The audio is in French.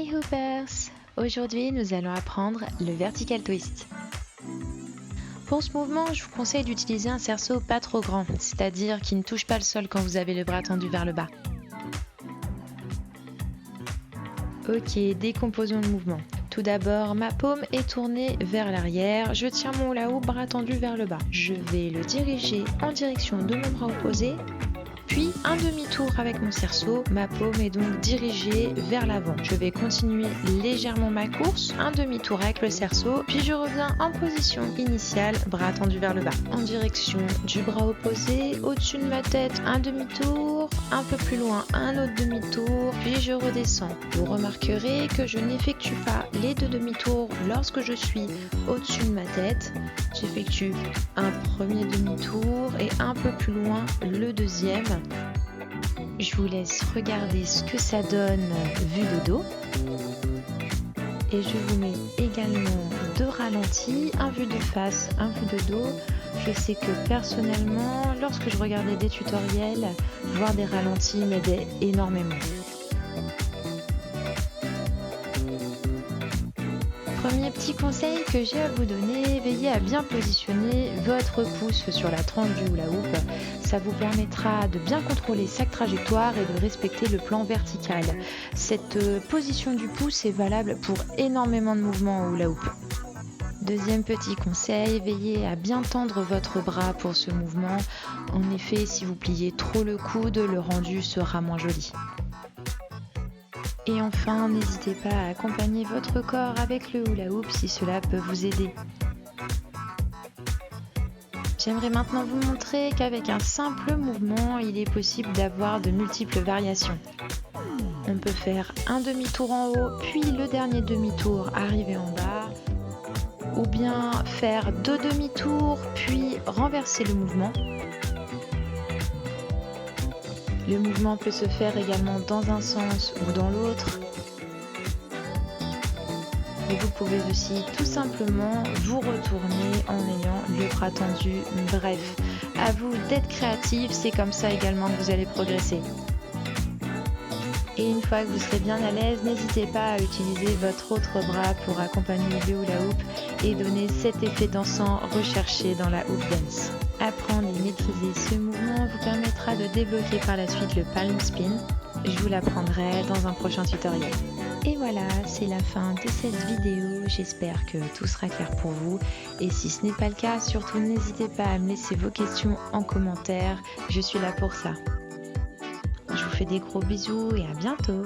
Hey Hoopers! Aujourd'hui, nous allons apprendre le vertical twist. Pour ce mouvement, je vous conseille d'utiliser un cerceau pas trop grand, c'est-à-dire qui ne touche pas le sol quand vous avez le bras tendu vers le bas. Ok, décomposons le mouvement. Tout d'abord, ma paume est tournée vers l'arrière, je tiens mon hula hoop bras tendu vers le bas. Je vais le diriger en direction de mon bras opposé, puis un demi-tour avec mon cerceau, ma paume est donc dirigée vers l'avant. Je vais continuer légèrement ma course, un demi-tour avec le cerceau, puis je reviens en position initiale, bras tendu vers le bas. En direction du bras opposé, au-dessus de ma tête, un demi-tour, un peu plus loin, un autre demi-tour, puis je redescends. Vous remarquerez que je n'effectue pas les deux demi-tours lorsque je suis au-dessus de ma tête. J'effectue un premier demi-tour et un peu plus loin le deuxième. Je vous laisse regarder ce que ça donne vu de dos. Et je vous mets également deux ralentis, un vu de face, un vu de dos. Je sais que personnellement, lorsque je regardais des tutoriels, voir des ralentis m'aidait énormément. Premier petit conseil que j'ai à vous donner, veillez à bien positionner votre pouce sur la tranche du hula hoop. Ça vous permettra de bien contrôler sa trajectoire et de respecter le plan vertical. Cette position du pouce est valable pour énormément de mouvements au hula hoop. Deuxième petit conseil, veillez à bien tendre votre bras pour ce mouvement. En effet, si vous pliez trop le coude, le rendu sera moins joli. Et enfin, n'hésitez pas à accompagner votre corps avec le hula hoop si cela peut vous aider. J'aimerais maintenant vous montrer qu'avec un simple mouvement, il est possible d'avoir de multiples variations. On peut faire un demi-tour en haut, puis le dernier demi-tour arriver en bas, ou bien faire deux demi-tours, puis renverser le mouvement. Le mouvement peut se faire également dans un sens ou dans l'autre. Et vous pouvez aussi tout simplement vous retourner en ayant le bras tendu. Bref, à vous d'être créatif, c'est comme ça également que vous allez progresser. Et une fois que vous serez bien à l'aise, n'hésitez pas à utiliser votre autre bras pour accompagner le hula hoop et donner cet effet dansant recherché dans la hoop dance. Apprendre et maîtriser ce mouvement vous permettra de débloquer par la suite le palm spin. Je vous l'apprendrai dans un prochain tutoriel. Et voilà, c'est la fin de cette vidéo. J'espère que tout sera clair pour vous. Et si ce n'est pas le cas, surtout n'hésitez pas à me laisser vos questions en commentaire. Je suis là pour ça. Je vous fais des gros bisous et à bientôt.